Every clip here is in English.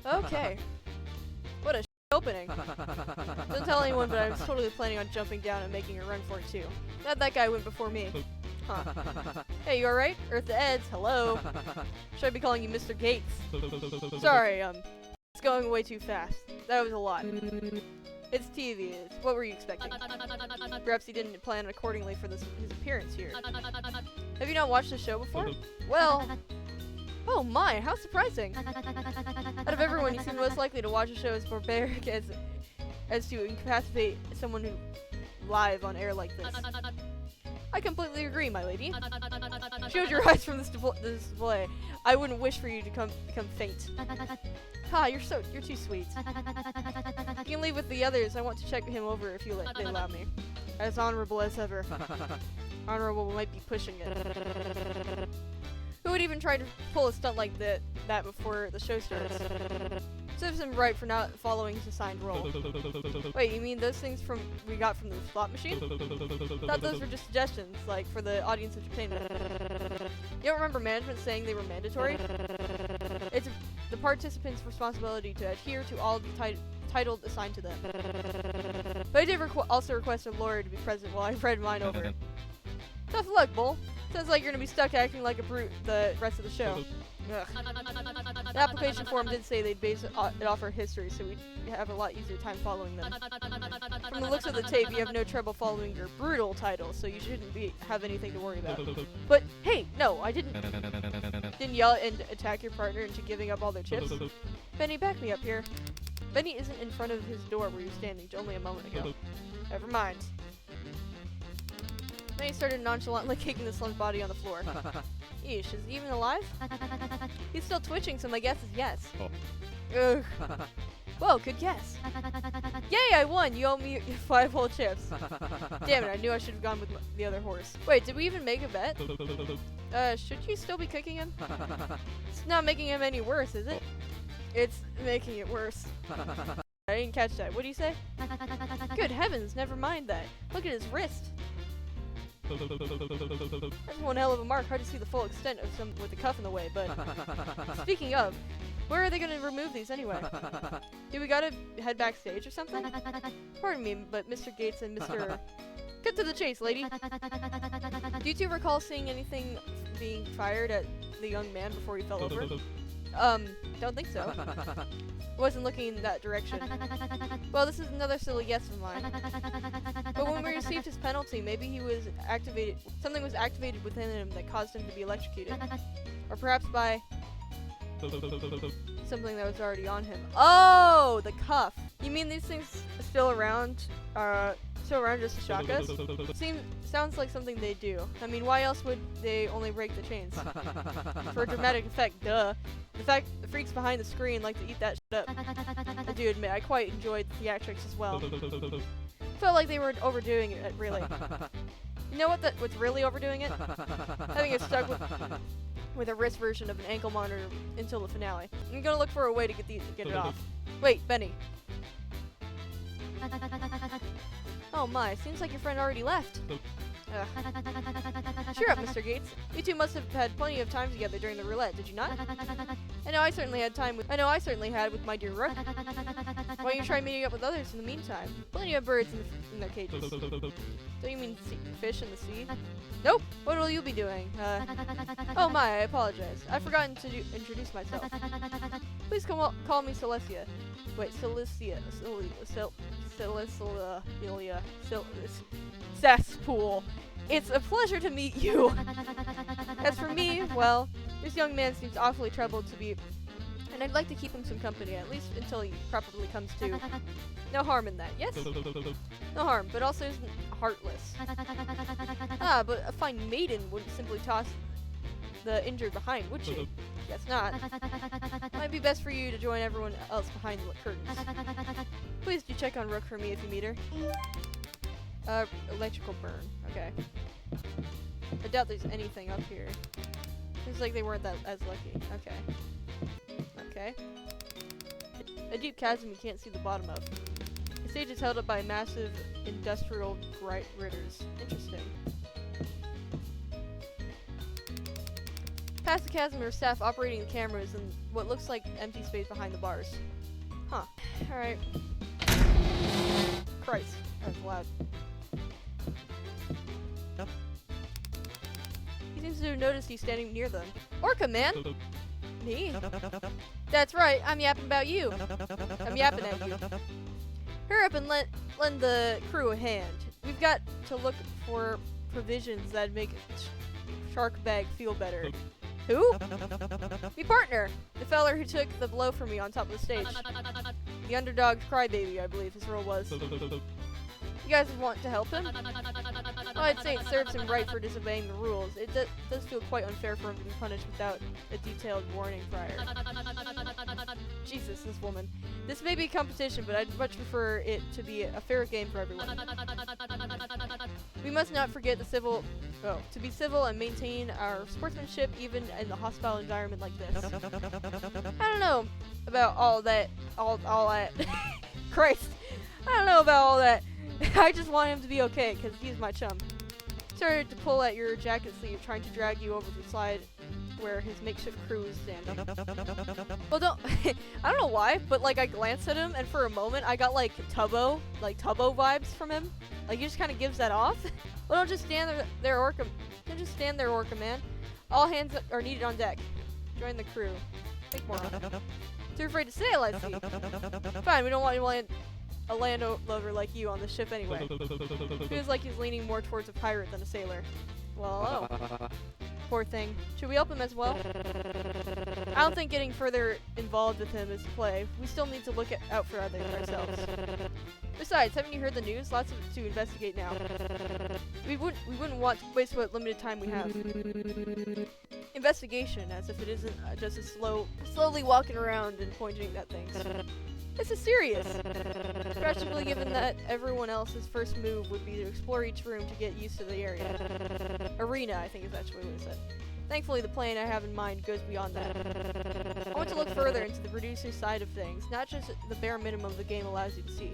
Okay. What a opening. Don't tell anyone, but I was totally planning on jumping down and making a run for it too. Glad that guy went before me. Huh. Hey, you alright? Earth to Eds, hello. Should I be calling you Mr. Gates? Sorry, it's going way too fast. That was a lot. It's TV. What were you expecting? Perhaps he didn't plan accordingly for his appearance here. Have you not watched the show before? Well... Oh my, how surprising! Out of everyone, you seem most likely to watch a show as barbaric as to incapacitate someone who live on air like this. I completely agree, my lady. Shield your eyes from this display. I wouldn't wish for you to become faint. Ha, you're too sweet. You can leave with the others. I want to check him over if they allow me. As honorable as ever. Honorable might be pushing it. Who would even try to pull a stunt like that before the show starts? Serves him right for not following his assigned role. Wait, you mean those things we got from the slot machine? Thought those were just suggestions, like for the audience entertainment. You don't remember management saying they were mandatory? It's the participants' responsibility to adhere to all the titles assigned to them. But I did also request a lawyer to be present while I read mine over. Tough luck, Bull. Sounds like you're gonna be stuck acting like a brute the rest of the show. Ugh. The application form did say they'd base it off our history, so we'd have a lot easier time following them. From the looks of the tape, you have no trouble following your brutal title, so you shouldn't have anything to worry about. But hey, no, I didn't yell and attack your partner into giving up all their chips. Benny, back me up here. Benny isn't in front of his door where you're standing only a moment ago. Never mind. Then he started nonchalantly kicking the slumped body on the floor. Eesh, is he even alive? He's still twitching, so my guess is yes. Ugh. Whoa, good guess. Yay, I won! You owe me 5 whole chips. Damn it, I knew I should have gone with the other horse. Wait, did we even make a bet? Should you still be kicking him? It's not making him any worse, is it? It's making it worse. I didn't catch that. What do you say? Good heavens, never mind that. Look at his wrist. That's one hell of a mark. Hard to see the full extent of some with the cuff in the way, but... Speaking of, where are they going to remove these anyway? Do we gotta head backstage or something? Pardon me, but Mr. Gates and Mr. Cut to the chase, lady! Do you two recall seeing anything being fired at the young man before he fell over? Don't think so. Wasn't looking in that direction. Well, this is another silly guess of mine. But when we received his penalty, maybe he was activated. Something was activated within him that caused him to be electrocuted. Or perhaps by something that was already on him. Oh, the cuff. You mean these things still around? Still around just to shock us? Sounds like something they do. I mean, why else would they only break the chains? For a dramatic effect, duh. In fact, the freaks behind the screen like to eat that shit up. I do admit, I quite enjoyed the theatrics as well. Felt like they were overdoing it, really. You know what's really overdoing it? Having it stuck with a wrist version of an ankle monitor until the finale. I'm gonna look for a way to get it off. Wait, Benny. Oh my, seems like your friend already left. Cheer up, Mr. Gates. You two must have had plenty of time together during the roulette, did you not? I know I certainly had with my dear Rook. Why don't you try meeting up with others in the meantime? Plenty of birds in their cages. Don't you mean fish in the sea? Nope. What will you be doing? Oh my, I apologize. I've forgotten to introduce myself. Please call me Celestia. Wait, Cesspool. It's a pleasure to meet you. As for me, well, this young man seems awfully troubled to be, and I'd like to keep him some company, at least until he properly comes to. No harm in that, yes? No harm, but also isn't heartless. Ah, but a fine maiden wouldn't simply toss the injured behind, would she? Guess not. Might be best for you to join everyone else behind the curtains. Please do check on Rook for me if you meet her. Electrical burn. Okay. I doubt there's anything up here. Seems like they weren't as lucky. Okay. Okay. A deep chasm you can't see the bottom of. The stage is held up by massive industrial bright ritters. Interesting. Past the chasm are staff operating the cameras and what looks like empty space behind the bars. Huh. Alright. Christ. That was loud. He seems to have noticed he's standing near them. Orca, man! Me? That's right, I'm yapping about you. I'm yapping at you. Hurry up and lend the crew a hand. We've got to look for provisions that make Shark Bag feel better. Who? Me partner! The feller who took the blow from me on top of the stage. The underdog crybaby, I believe his role was. You guys want to help him? Well, I'd say it serves him right for disobeying the rules. It does feel quite unfair for him to be punished without a detailed warning prior. Jesus, this woman. This may be a competition, but I'd much prefer it to be a fair game for everyone. We must not forget to be civil and maintain our sportsmanship even in a hostile environment like this. I don't know about all that. Christ. I don't know about all that. I just want him to be okay, because he's my chum. Started to pull at your jacket sleeve, trying to drag you over the slide where his makeshift crew is standing. Well, I don't know why, but like I glanced at him, and for a moment I got like Tubbo vibes from him. Like he just kind of gives that off. Well, don't just stand there, Orca. Don't just stand there, Orca, man. All hands are needed on deck. Join the crew. Think more on it. Too afraid to sail, I see. Fine, we don't want a landowner like you on the ship anyway. Feels like he's leaning more towards a pirate than a sailor. Well, hello. Poor thing. Should we help him as well? I don't think getting further involved with him is play. We still need to look out for ourselves. Besides, haven't you heard the news? Lots of it to investigate now. We wouldn't want to waste what limited time we have. Investigation, as if it isn't just a slowly walking around and pointing at things. This is serious. Especially given that everyone else's first move would be to explore each room to get used to the area. Arena, I think is actually what it said. Thankfully, the plan I have in mind goes beyond that. I want to look further into the producer side of things, not just the bare minimum the game allows you to see.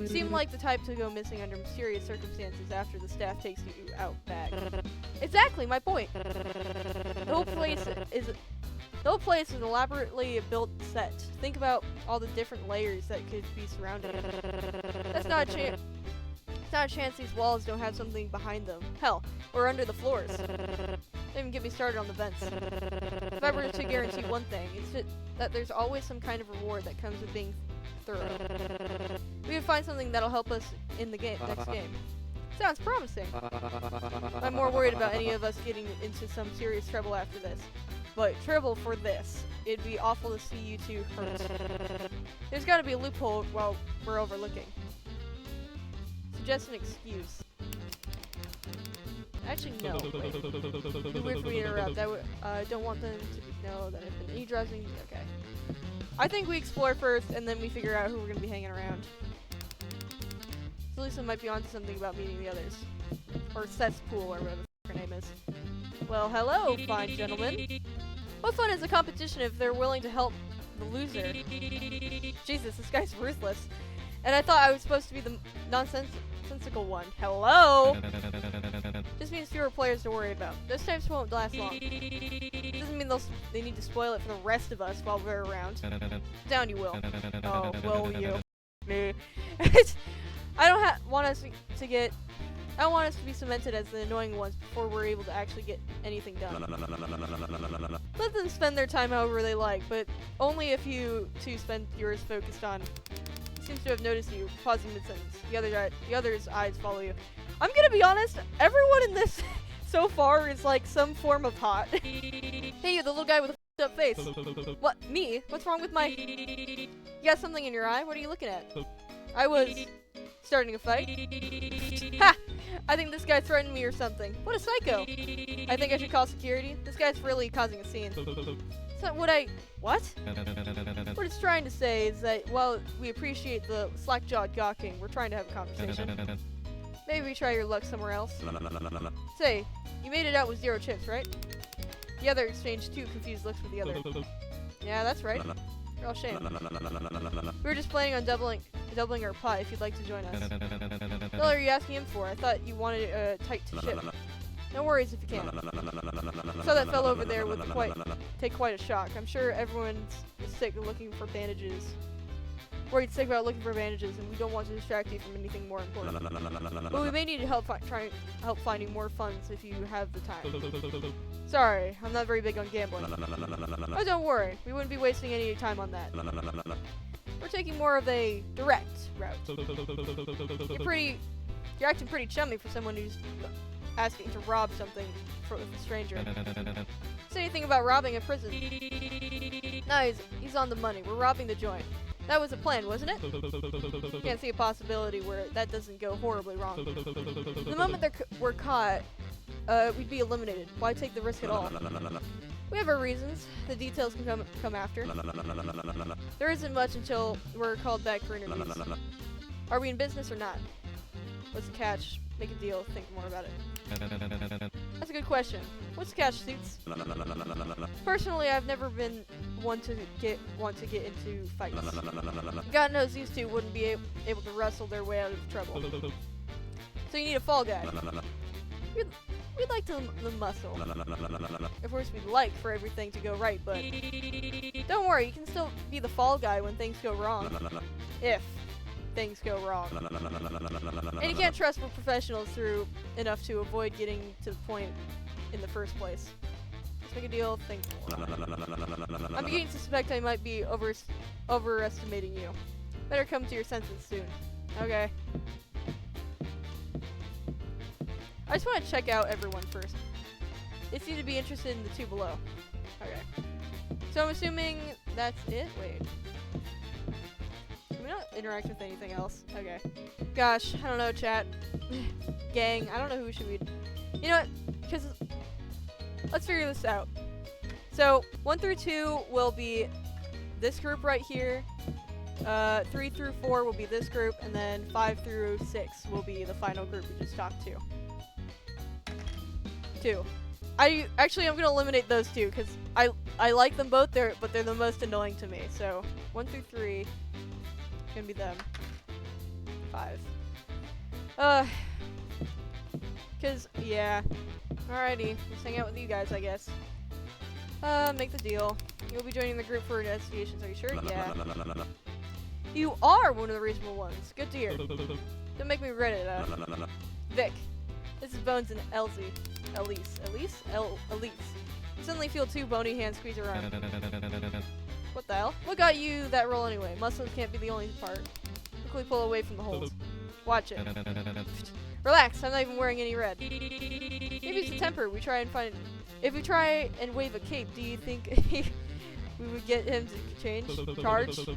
You seem like the type to go missing under mysterious circumstances after the staff takes you out back. Exactly, my point. The whole place is an elaborately built set. Think about all the different layers that could be surrounding it. That's not a chance these walls don't have something behind them. Hell, or under the floors. Don't even get me started on the vents. If I were to guarantee one thing, it's that there's always some kind of reward that comes with being thorough. We would find something that'll help us in the next game. Sounds promising. I'm more worried about any of us getting into some serious trouble after this. But trouble for this. It'd be awful to see you two hurt. There's gotta be a loophole while we're overlooking. Suggest an excuse. Actually, no. Wait. It'd be weird for me to interrupt. I don't want them to know that I've been eavesdropping. Okay. I think we explore first, and then we figure out who we're gonna be hanging around. So Lisa might be onto something about meeting the others. Or Cesspool, or whatever her name is. Well, hello, fine gentlemen. What fun is a competition if they're willing to help the loser? Jesus, this guy's ruthless. And I thought I was supposed to be the nonsensical one. Hello? Just means fewer players to worry about. Those types won't last long. Doesn't mean they need to spoil it for the rest of us while we're around. Down you will. Oh, will you? Me. I don't want us to be cemented as the annoying ones before we're able to actually get anything done. Let them spend their time however they like, but only if you two spend yours focused on. Seems to have noticed you, pausing mid-sentence. The other's eyes follow you. I'm gonna be honest, everyone in this so far is like some form of hot. Hey, you, the little guy with a f***ed up face. What, me? What's wrong with my... You got something in your eye? What are you looking at? I was... starting a fight. Ha! I think this guy threatened me or something. What a psycho! I think I should call security. This guy's really causing a scene. It's not what I... What? What it's trying to say is that while we appreciate the slack-jawed gawking, we're trying to have a conversation. Maybe try your luck somewhere else. Say, you made it out with 0 chips, right? The other exchanged 2 confused looks with the other. Yeah, that's right. Real shame. We were just planning on doubling our pot if you'd like to join us. What the hell are you asking him for? I thought you wanted tight to ship. No worries if you can't. So that fellow over there would take quite a shock. I'm sure everyone's sick of looking for bandages. Worried sick about looking for bandages, and we don't want to distract you from anything more important. But we may need to help finding more funds if you have the time. Sorry, I'm not very big on gambling. Oh, don't worry. We wouldn't be wasting any time on that. We're taking more of a direct route. You're acting pretty chummy for someone who's asking to rob something with a stranger. Say anything about robbing a prison. No, he's on the money. We're robbing the joint. That was the plan, wasn't it? Can't see a possibility where that doesn't go horribly wrong. The moment we're caught, we'd be eliminated. Why take the risk at all? We have our reasons. The details can come after. There isn't much until we're called back for interviews. Are we in business or not? What's the catch? Make a deal. Think more about it. That's a good question. What's the catch, Suits? Personally, I've never been one to get into fights. God knows these two wouldn't be able to wrestle their way out of trouble. So you need a fall guy. We'd like the muscle. Of course, we'd like for everything to go right, but don't worry, you can still be the fall guy when things go wrong. If things go wrong. And you can't trust we're professionals through enough to avoid getting to the point in the first place. Let's make a deal, think more. I'm beginning to suspect I might be overestimating you. Better come to your senses soon. Okay. I just want to check out everyone first. They seem to be interested in the two below. Okay. So I'm assuming that's it? Wait. Can we not interact with anything else? Okay. Gosh, I don't know, chat. Gang, I don't know who should we... You know what? Because... Let's figure this out. So, 1 through 2 will be this group right here. 3 through 4 will be this group. And then 5 through 6 will be the final group we just talked to. 2. I'm gonna eliminate those two because I like them both but they're the most annoying to me. So 1 through 3 gonna be them. 5. Cause yeah. Alrighty, let's hang out with you guys, I guess. Make the deal. You'll be joining the group for investigations. Are you sure? Yeah. You are one of the reasonable ones. Good to hear. Don't make me regret it. Vic. This is Bones and Elsie. Elise. Elise. Suddenly feel 2 bony hands squeeze her arm. What the hell? What got you that role anyway? Muscles can't be the only part. Quickly pull away from the holes. Watch it. Relax, I'm not even wearing any red. Maybe it's a temper. If we try and wave a cape, do you think we would get him to charge? Do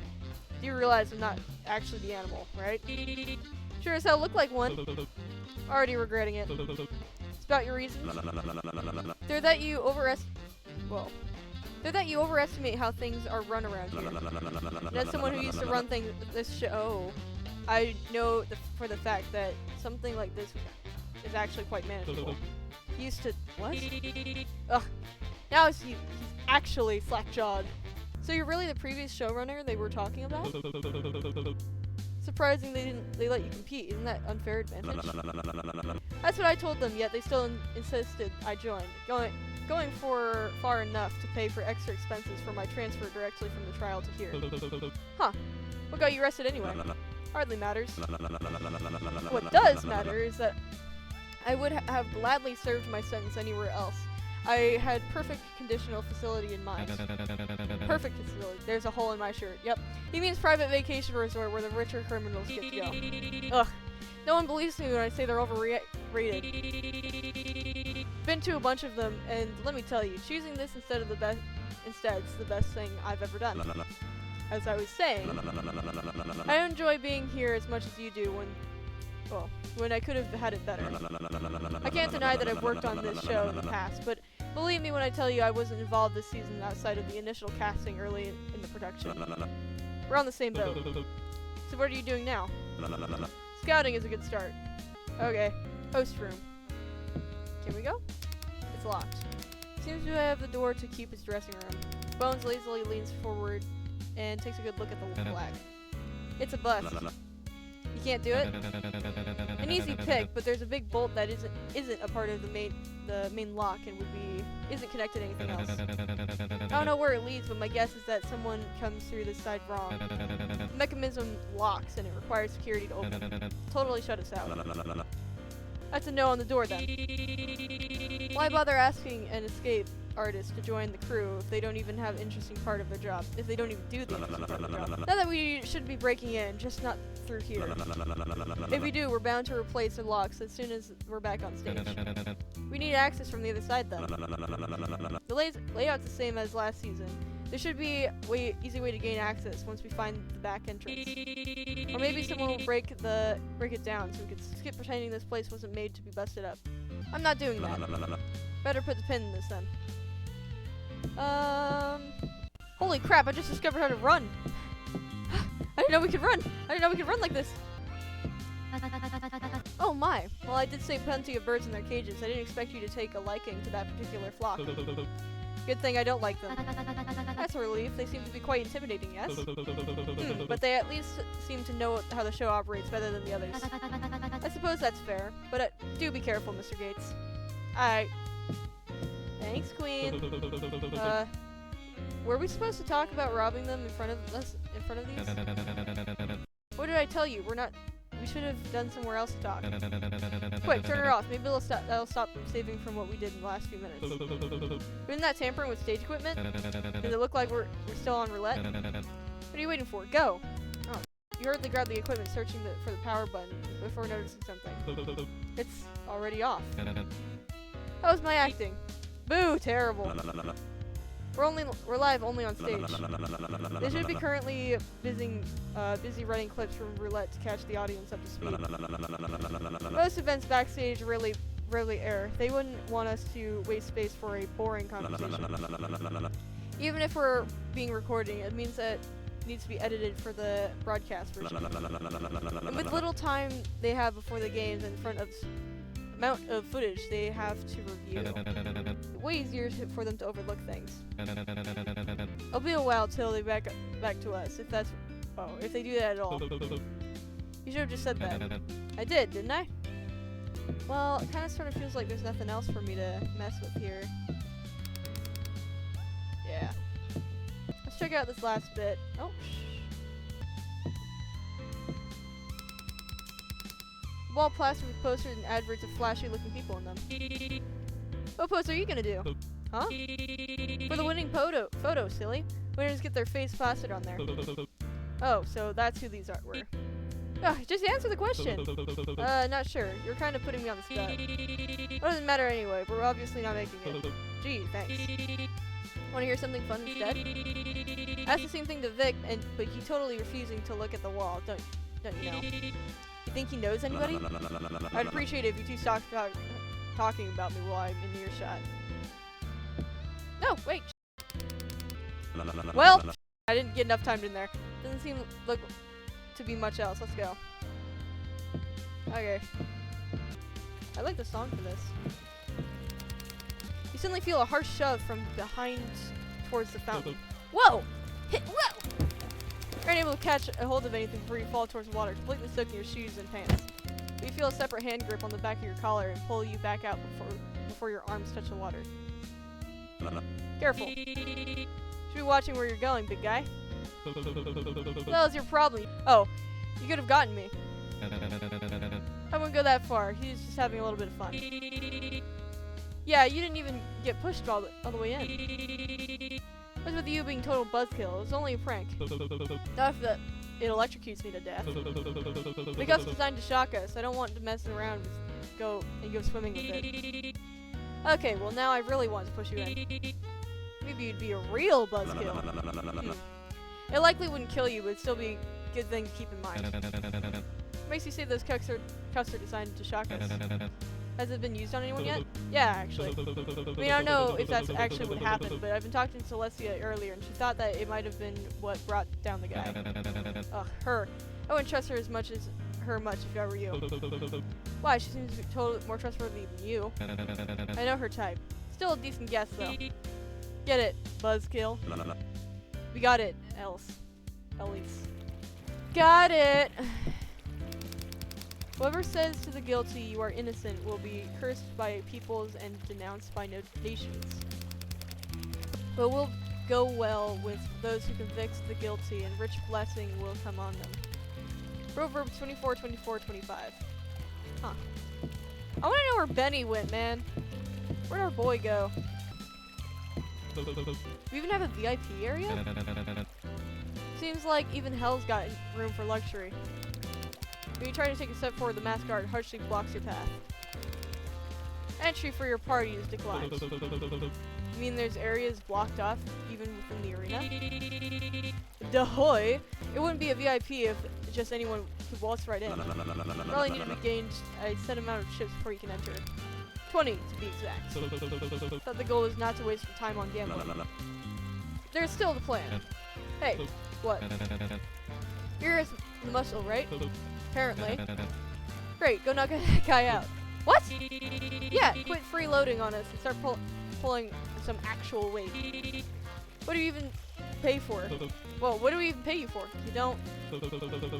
you realize I'm not actually the animal, right? Sure as hell look like one. Already regretting it. It's about your reasons. They're that you overestimate how things are run around here. And as someone who used to run this show, I know for the fact that something like this is actually quite manageable. Used to what? Ugh. Now he's actually slack-jawed. So you're really the previous showrunner they were talking about? Surprising they let you compete. Isn't that unfair advantage? That's what I told them, yet they still insisted I join. Going for far enough to pay for extra expenses for my transfer directly from the trial to here. Huh. What got you arrested anyway? Hardly matters. What does matter is that I would have gladly served my sentence anywhere else. I had perfect conditional facility in mind. Perfect facility. There's a hole in my shirt. Yep. He means private vacation resort where the richer criminals get to go. Ugh. No one believes me when I say they're overrated. Been to a bunch of them, and let me tell you, choosing this instead's the best thing I've ever done. As I was saying, I enjoy being here as much as you do when I could have had it better. I can't deny that I've worked on this show in the past, but believe me when I tell you I wasn't involved this season outside of the initial casting early in the production. We're on the same boat. So what are you doing now? Scouting is a good start. Okay, host room. Can we go? It's locked. Seems to have the door to Cupid's dressing room. Bones lazily leans forward and takes a good look at the flag. It's a bust. You can't do it? An easy pick, but there's a big bolt that isn't a part of the main lock and isn't connected to anything else. I don't know where it leads, but my guess is that someone comes through this side wrong. The mechanism locks and it requires security to open it. Totally shut us out. That's a no on the door then. Why bother asking an escape artist to join the crew if they don't even have interesting part of their job? If they don't even do the interesting part of their job? Not that we shouldn't be breaking in, just not through here. If we do, we're bound to replace the locks as soon as we're back on stage. We need access from the other side then. The layout's the same as last season. There should be an easy way to gain access once we find the back entrance. Or maybe someone will break it down so we could skip pretending this place wasn't made to be busted up. I'm not doing that. Better put the pin in this then. Holy crap, I just discovered how to run. I didn't know we could run. I didn't know we could run like this. Oh my. Well, I did save plenty of birds in their cages. I didn't expect you to take a liking to that particular flock. Good thing I don't like them. That's a relief. They seem to be quite intimidating, yes? But they at least seem to know how the show operates better than the others. I suppose that's fair, but do be careful, Mr. Gates. Alright. Thanks, Queen. Were we supposed to talk about robbing them in front of us? In front of these? What did I tell you? We should have done somewhere else to talk. Quick, turn her off. Maybe that'll stop them saving from what we did in the last few minutes. Isn't that tampering with stage equipment? Does it look like we're still on roulette? What are you waiting for? Go! Oh, you hurriedly grabbed the equipment, searching for the power button before noticing something. It's already off. How was my acting? Boo! Terrible. We're live only on stage. They should be currently busy running clips from roulette to catch the audience up to speed. Most events backstage rarely air. They wouldn't want us to waste space for a boring conversation. Even if we're being recorded, it means that it needs to be edited for the broadcast version. And with little time they have before the games and in front of amount of footage they have to review, way easier for them to overlook things. It'll be a while till they back to us, if they do that at all. You should have just said that. I did, didn't I? Well, it kind of sort of feels like there's nothing else for me to mess with here. Yeah. Let's check out this last bit. Oh, wall plastered with posters and adverts of flashy-looking people in them. What pose are you gonna do? Huh? For the winning photo, silly. Winners get their face plastered on there. Oh, so that's who these were. Just answer the question. Not sure. You're kind of putting me on the spot. It doesn't matter anyway. We're obviously not making it. Gee, thanks. Want to hear something fun instead? I asked the same thing to Vic, but he totally refusing to look at the wall. Don't you know? You think he knows anybody? I'd appreciate it if you two stopped talking about me while I'm in earshot. No, wait. Well, I didn't get enough time in there. Doesn't seem to be much else. Let's go. Okay. I like the song for this. You suddenly feel a harsh shove from behind towards the fountain. Whoa! Whoa! You aren't able to catch a hold of anything before you fall towards the water, completely soaked in your shoes and pants. But you feel a separate hand grip on the back of your collar and pull you back out before your arms touch the water. Careful. You should be watching where you're going, big guy. What is your problem? Oh, you could have gotten me. I wouldn't go that far. He's just having a little bit of fun. Yeah, you didn't even get pushed all the way in. What's with you being total buzzkill? It was only a prank. Not if it electrocutes me to death. The gut's designed to shock us. I don't want to mess around with go swimming with it. Okay, well now I really want to push you in. Maybe you'd be a real buzzkill. It likely wouldn't kill you, but it'd still be a good thing to keep in mind. What makes you say those cuffs are designed to shock us? Has it been used on anyone yet? Yeah, actually. I mean, I don't know if that's actually what happened, but I've been talking to Celestia earlier, and she thought that it might have been what brought down the guy. Ugh, her. I wouldn't trust her much if I were you. Why? She seems to be more trustworthy than you. I know her type. Still a decent guess, though. Get it, buzzkill. We got it, Elise. Got it. Whoever says to the guilty you are innocent will be cursed by peoples and denounced by nations. But will go well with those who convict the guilty, and rich blessing will come on them. Proverbs 24, 24, 25. Huh. I want to know where Benny went, man. Where'd our boy go? Do we even have a VIP area? Seems like even hell's got room for luxury. When you try to take a step forward, the masked guard harshly blocks your path. Entry for your party is declined. You mean there's areas blocked off, even within the arena? Dahoy! It wouldn't be a VIP if just anyone could waltz right in. Probably need to be gained a set amount of chips before you can enter. 20 to be exact. Thought the goal was not to waste your time on gambling. There's still the plan. Hey, what? You're the muscle, right? Apparently. Great, go knock that guy out. What? Yeah, quit freeloading on us and start pulling some actual weight. What do you even pay for? Well, what do we even pay you for? You don't.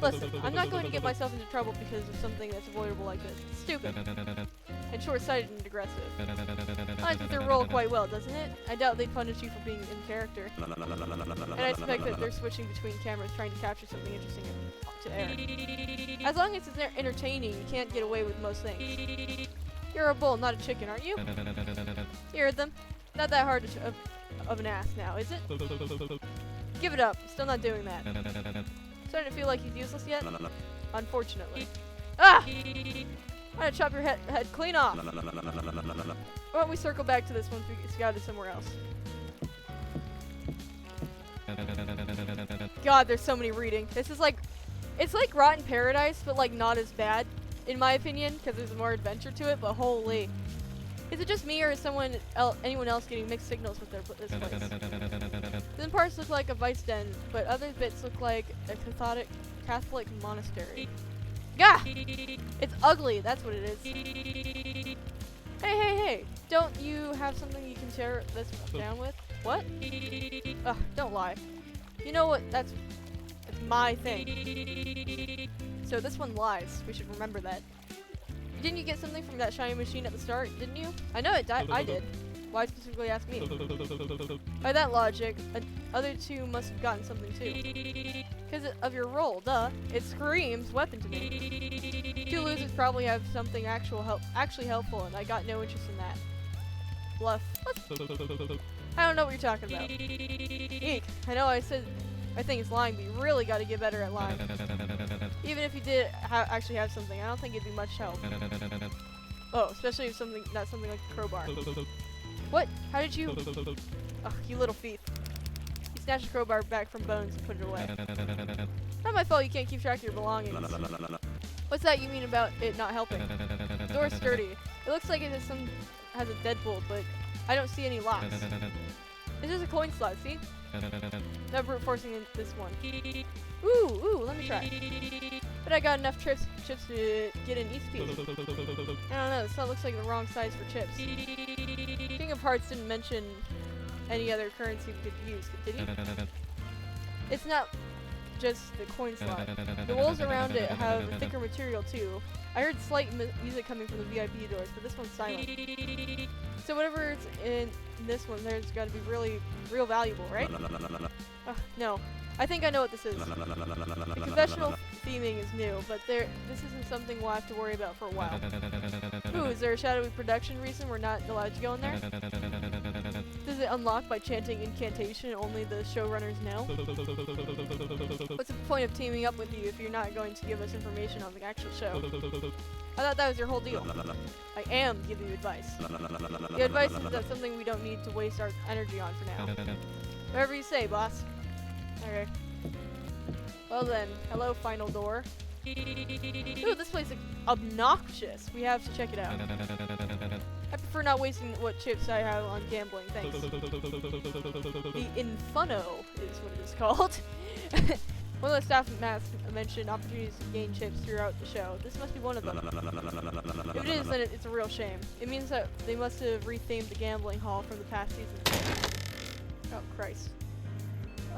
Listen, I'm not going to get myself into trouble because of something that's avoidable like this. It's stupid. And short-sighted and aggressive. Lines with their role quite well, doesn't it? I doubt they'd punish you for being in character. And I suspect that they're switching between cameras trying to capture something interesting to air. As long as it's entertaining, you can't get away with most things. You're a bull, not a chicken, aren't you? You heard them. Not that hard of an ass now, is it? Give it up. Still not doing that. Starting to feel like he's useless yet? Unfortunately. Ah! I'm gonna chop your head clean off. Why don't we circle back to this once we scouted somewhere else? God, there's so many reading. This is like, it's like Rotten Paradise, but like not as bad, in my opinion, because there's more adventure to it. But holy, is it just me or is anyone else getting mixed signals with this place? Some parts look like a vice den, but other bits look like a Catholic monastery. Gah! It's ugly, that's what it is. Hey, don't you have something you can tear this down with? What? Ugh, don't lie. You know what, that's my thing. So this one lies, we should remember that. Didn't you get something from that shiny machine at the start, didn't you? I know I did. Why specifically ask me? By that logic, other two must have gotten something too. Because of your role, duh. It screams weapon to me. Two losers probably have something actually helpful, and I got no interest in that. Bluff. What? I don't know what you're talking about. Eek. I know I said I think it's lying, but you really got to get better at lying. Even if you did actually have something, I don't think it'd be much help. Oh, especially if not something like a crowbar. What? How did you? Ugh, you little thief. He snatched the crowbar back from Bones and put it away. Not my fault you can't keep track of your belongings. What's that you mean about it not helping? The door's sturdy. It looks like it has a deadbolt, but I don't see any locks. It's just a coin slot, see? No brute forcing in this one. Ooh, let me try. But I got enough chips to get in each piece. I don't know, this slot looks like the wrong size for chips. King of Hearts didn't mention any other currency we could use, did he? It's not just the coin slot. The walls around it have a thicker material too. I heard slight music coming from the VIP doors, but this one's silent. So whatever's in this one, there's got to be real valuable, right? No. I think I know what this is. The confessional theming is new, but this isn't something we'll have to worry about for a while. Ooh, is there a shadowy production reason we're not allowed to go in there? Does it unlock by chanting incantation only the showrunners know? What's the point of teaming up with you if you're not going to give us information on the actual show? I thought that was your whole deal. I am giving you advice. The advice is that something we don't need to waste our energy on for now. Whatever you say, boss. Okay. Well then, hello, final door. Ooh, this place is obnoxious. We have to check it out. I prefer not wasting what chips I have on gambling, thanks. The Infuno is what it is called. One of the staff mentioned opportunities to gain chips throughout the show. This must be one of them. If it is, then it's a real shame. It means that they must have rethemed the gambling hall from the past season. Oh, Christ.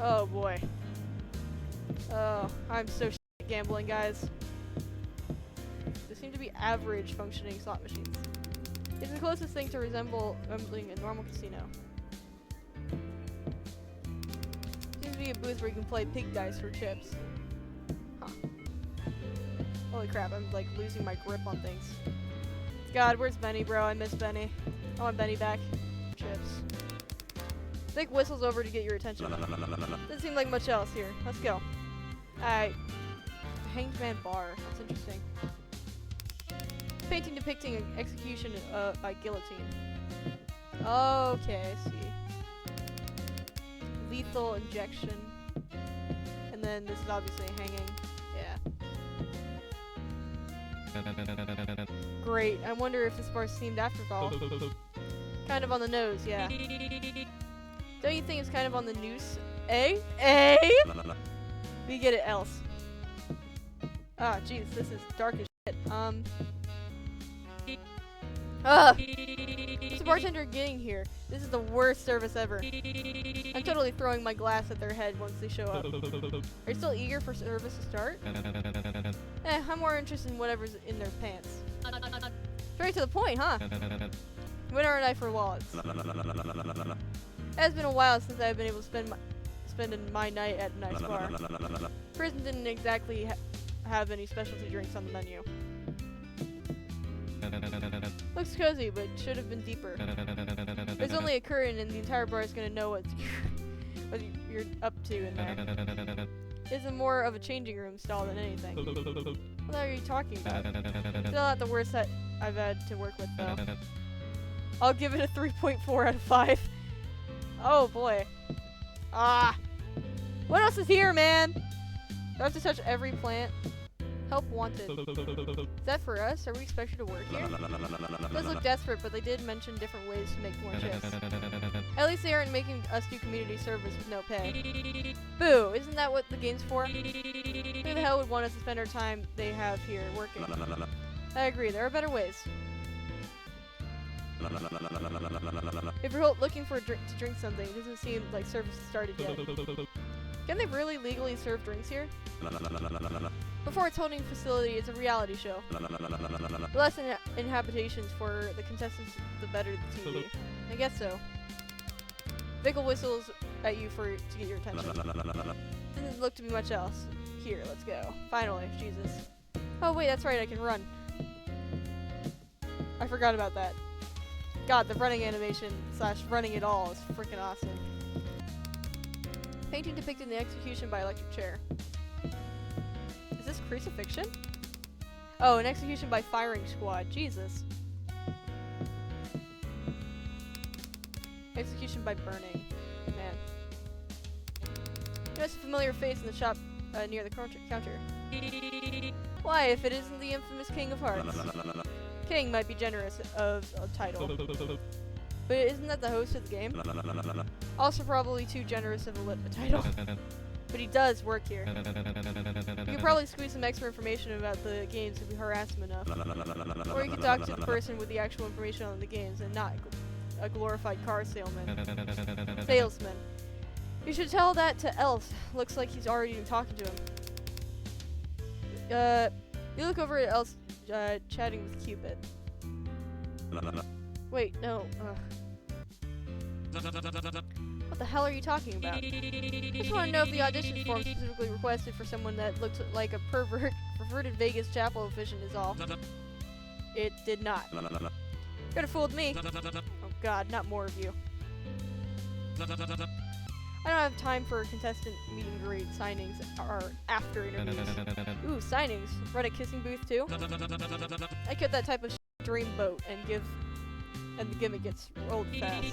Oh, boy. Oh, I'm so shit at gambling, guys. seem to be average functioning slot machines. It's the closest thing to resembling a normal casino. Seems to be a booth where you can play pig dice for chips. Huh. Holy crap, I'm like losing my grip on things. God, where's Benny, bro? I miss Benny. I want Benny back. Chips. Vic whistles over to get your attention. Doesn't seem like much else here. Let's go. Alright. Hanged Man Bar. That's interesting. Painting depicting an execution by guillotine. Okay, I see. Lethal injection. And then this is obviously hanging. Yeah. Great. I wonder if this bar's themed after all. Kind of on the nose, yeah. Don't you think it's kind of on the noose? Eh? We get it else. Ah, jeez, this is dark as shit. What's the bartender getting here? This is the worst service ever. I'm totally throwing my glass at their head once they show up. Are you still eager for service to start? I'm more interested in whatever's in their pants. Straight to the point, huh? When are I for wallets? It has been a while since I've been able to spend my night at a nice bar. Prison didn't exactly have any specialty drinks on the menu. Looks cozy, but should have been deeper. There's only a curtain, and the entire bar is gonna know what you're up to in there. This is more of a changing room stall than anything. What are you talking about? Still not the worst that I've had to work with, though. I'll give it a 3.4 out of 5. Oh boy. Ah! What else is here, man? Do I have to touch every plant? Help wanted. Is that for us? Are we expected to work here? It does look desperate, but they did mention different ways to make more chips. At least they aren't making us do community service with no pay. Boo! Isn't that what the game's for? Who the hell would want us to spend our time they have here working? I agree, there are better ways. If you're looking for to drink something, it doesn't seem like service has started yet. Can they really legally serve drinks here? Before its holding facility, it's a reality show. The less inhabitations for the contestants, the better the TV. I guess so. Vickle whistles at you to get your attention. Doesn't look to be much else. Here, let's go. Finally, Jesus. Oh wait, that's right, I can run. I forgot about that. God, the running animation / running it all is freaking awesome. Painting depicting the execution by electric chair. Is this crucifixion? Oh, an execution by firing squad. Jesus. Execution by burning. Man. There's a familiar face in the shop near the counter. Why, if it isn't the infamous King of Hearts? King might be generous of a title. But isn't that the host of the game? Also probably too generous of a title. But he does work here. You could probably squeeze some extra information about the games if we harass him enough. Or you could talk to the person with the actual information on the games and not a glorified car salesman. You should tell that to Elf. Looks like he's already talking to him. You look over at Elf chatting with Cupid. Wait, no. What the hell are you talking about? I just want to know if the audition form specifically requested for someone that looked like a perverted Vegas chapel vision is all. It did not. Could have fooled me. Oh god, not more of you. I don't have time for contestant meet and greet signings or after interviews. Ooh, signings. Run a kissing booth too? I get that type of dreamboat and the gimmick gets old fast.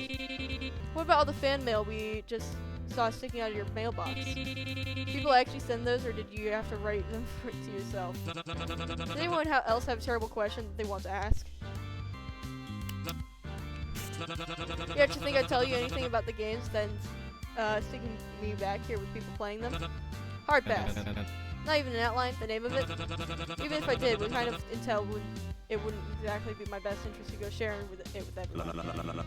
What about all the fan mail we just saw sticking out of your mailbox? Did people actually send those, or did you have to write them to yourself? Does anyone else have a terrible question that they want to ask? You actually think I'd tell you anything about the games than sticking me back here with people playing them? Hard pass. Not even an outline, the name of it. Even if I did, what kind of intel it wouldn't exactly be my best interest to go sharing it with everyone.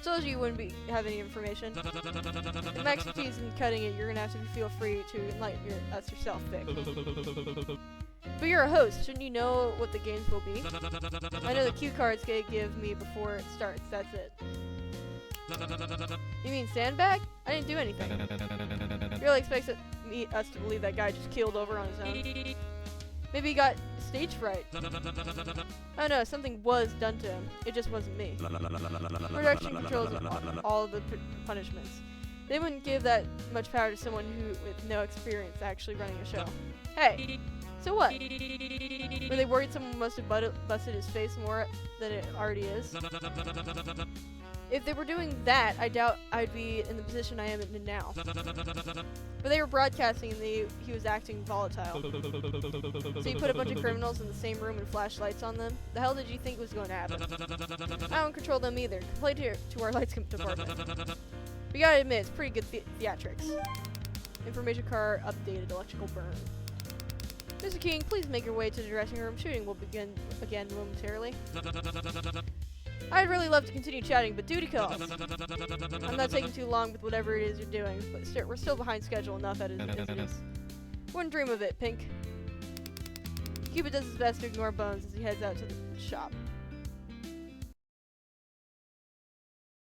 Still, you wouldn't have any information. With my expertise in cutting it, you're gonna have to feel free to enlighten us yourself, Vic. But you're a host. Shouldn't you know what the games will be? I know the cue cards they give me before it starts. That's it. You mean sandbag? I didn't do anything. Really expects us to believe that guy just keeled over on his own. Maybe he got stage fright. Oh no, something was done to him. It just wasn't me. Production controls all of the punishments. They wouldn't give that much power to someone with no experience actually running a show. Hey, so what? Were they worried someone must have busted his face more than it already is? If they were doing that, I doubt I'd be in the position I am in now. But they were broadcasting and he was acting volatile. So you put a bunch of criminals in the same room and flash lights on them? The hell did you think was going to happen? I don't control them either. Complain to our lights department. We gotta admit, it's pretty good theatrics. Information car updated, electrical burn. Mr. King, please make your way to the dressing room. Shooting will begin again momentarily. I'd really love to continue chatting, but duty calls. I'm not taking too long with whatever it is you're doing, but we're still behind schedule enough as it is. Wouldn't dream of it, Pink. Cupid does his best to ignore Bones as he heads out to the shop.